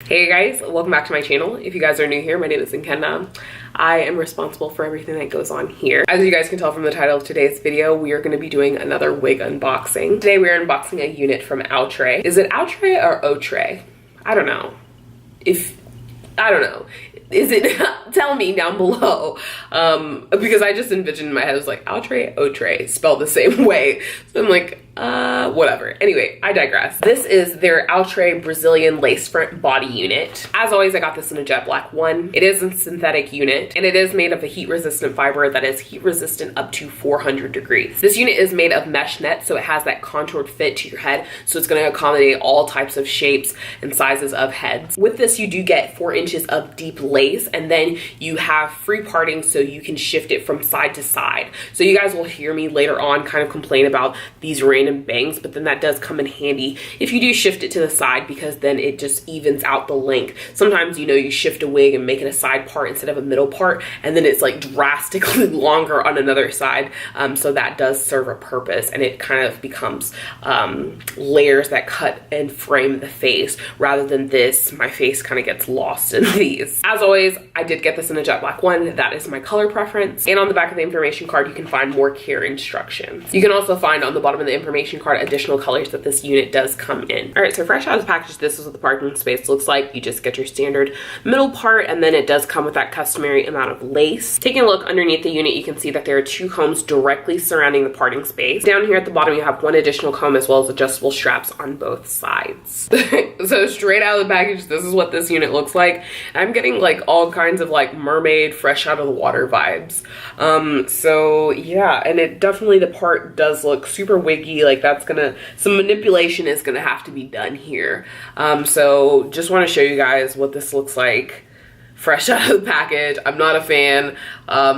Hey guys, welcome back to my channel. If you guys are new here, my name is Nkenna. I am responsible for everything that goes on here. As you guys can tell from the title of today's video, we are going to be doing another wig unboxing. Today we are unboxing a unit from Outre. Is it Outre or Outre? I don't know. I don't know. Is it? Tell me down below. Because I just envisioned in my head, it was like Outre, spelled the same way. So I'm like, whatever. Anyway, I digress. This is their Outre Brazilian lace front body unit. As always, I got this in a jet black one. It is a synthetic unit, and it is made of a heat resistant fiber that is heat resistant up to 400 degrees. This unit is made of mesh net, so it has that contoured fit to your head, so it's going to accommodate all types of shapes and sizes of heads. With this, you do get 4 inches of deep lace, and then you have free parting so you can shift it from side to side. So you guys will hear me later on kind of complain about these random bangs, but then that does come in handy if you do shift it to the side, because then it just evens out the length. Sometimes, you know, you shift a wig and make it a side part instead of a middle part, and then it's like drastically longer on another side. So that does serve a purpose, and it kind of becomes layers that cut and frame the face, rather than this, my face kind of gets lost in these. As always, I did get this in a jet black one. That is my color preference. And on the back of the information card, you can find more care instructions. You can also find on the bottom of the information card additional colors that this unit does come in. All right, so fresh out of the package, this is what the parting space looks like. You just get your standard middle part, and then it does come with that customary amount of lace. Taking a look underneath the unit, you can see that there are 2 combs directly surrounding the parting space. Down here at the bottom, you have 1 additional comb as well as adjustable straps on both sides. So straight out of the package, this is what this unit looks like. I'm getting like all kinds of like mermaid, fresh out of the water vibes. So yeah, and it definitely, the part does look super wiggy. Like that's gonna, some manipulation is gonna have to be done here. So just want to show you guys what this looks like fresh out of the package. I'm not a fan,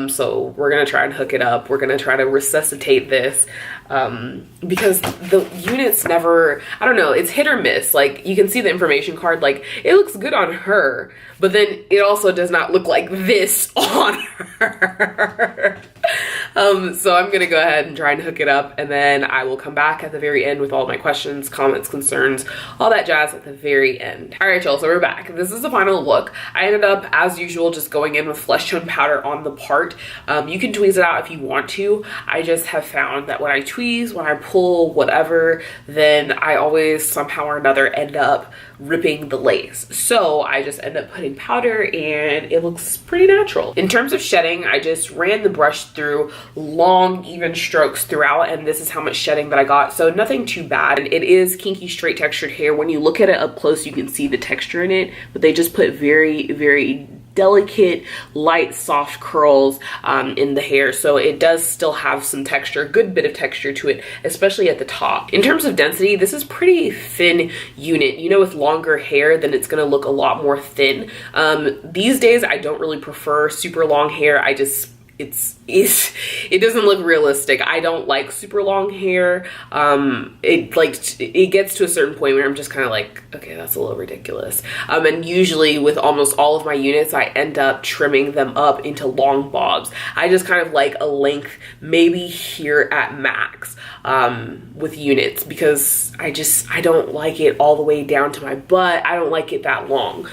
so we're gonna try and hook it up. We're gonna try to resuscitate this, because the units never, I don't know, it's hit or miss. Like you can see the information card, like it looks good on her, but then it also does not look like this on her. So I'm gonna go ahead and try and hook it up, and then I will come back at the very end with all my questions, comments, concerns, all that jazz at the very end. All right, y'all, so we're back. This is the final look. I ended up, as usual, just going in with flesh tone powder on the part. You can tweeze it out if you want to. I just have found that when I tweeze, when I pull, whatever, then I always somehow or another end up ripping the lace. So I just end up putting powder, and it looks pretty natural. In terms of shedding, I just ran the brush through long, even strokes throughout, and this is how much shedding that I got. So nothing too bad. And it is kinky straight textured hair. When you look at it up close, you can see the texture in it, but they just put very, very delicate, light, soft curls in the hair, so it does still have some texture, a good bit of texture to it, especially at the top. In terms of density, this is pretty thin unit. You know, with longer hair, then it's gonna look a lot more thin. These days, I don't really prefer super long hair. I just, it doesn't look realistic. I don't like super long hair. It gets to a certain point where I'm just kind of like, okay, that's a little ridiculous. And usually with almost all of my units, I end up trimming them up into long bobs. I just kind of like a length maybe here at max with units, because I don't like it all the way down to my butt. I don't like it that long.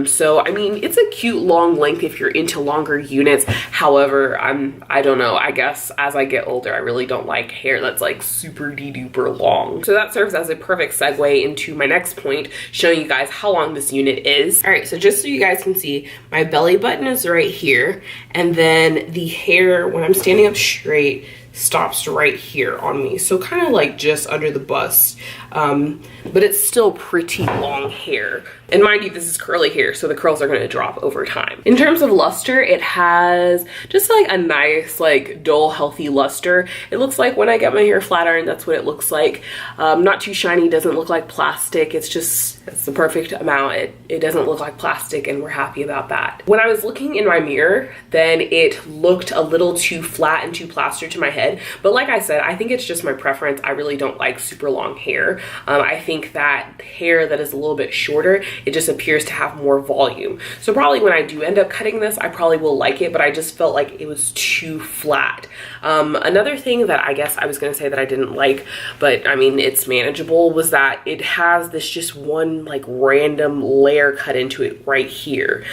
So I mean, it's a cute long length if you're into longer units. However, I don't know, I guess as I get older, I really don't like hair that's like super duper long. So that serves as a perfect segue into my next point, showing you guys how long this unit is. All right, so just so you guys can see, my belly button is right here, and then the hair, when I'm standing up straight, stops right here on me, so kind of like just under the bust, but it's still pretty long hair. And mind you, this is curly hair, so the curls are going to drop over time. In terms of luster, it has just like a nice, like dull, healthy luster. It looks like when I get my hair flat ironed, that's what it looks like. Not too shiny, doesn't look like plastic. It's just, it's the perfect amount. It doesn't look like plastic, and we're happy about that. When I was looking in my mirror, then it looked a little too flat and too plastered to my head. head. But like I said, I think it's just my preference. I really don't like super long hair. I think that hair that is a little bit shorter, it just appears to have more volume. So probably when I do end up cutting this, I probably will like it, but I just felt like it was too flat. Another thing that I guess I was gonna say that I didn't like, but I mean, it's manageable, was that it has this just one like random layer cut into it right here.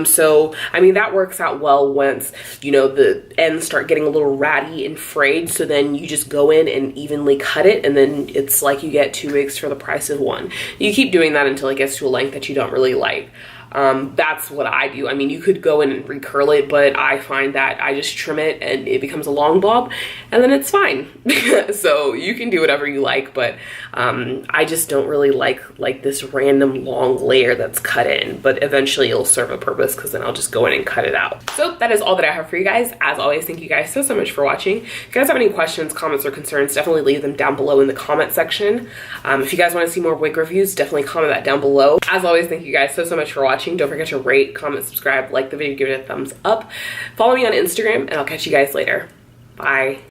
So I mean, that works out well once, you know, the ends start getting a little ratty and frayed. So then you just go in and evenly cut it, and then it's like you get 2 wigs for the price of 1. You keep doing that until it gets to a length that you don't really like. That's what I do. I mean, you could go in and recurl it, but I find that I just trim it and it becomes a long bob, and then it's fine. So you can do whatever you like, but I just don't really like this random long layer that's cut in, but eventually it'll serve a purpose because then I'll just go in and cut it out. So that is all that I have for you guys. As always, thank you guys so much for watching. If you guys have any questions, comments, or concerns, definitely leave them down below in the comment section. If you guys want to see more wig reviews, definitely comment that down below. As always, thank you guys so much for watching. Don't forget to rate, comment, subscribe, like the video, give it a thumbs up. Follow me on Instagram, and I'll catch you guys later. Bye.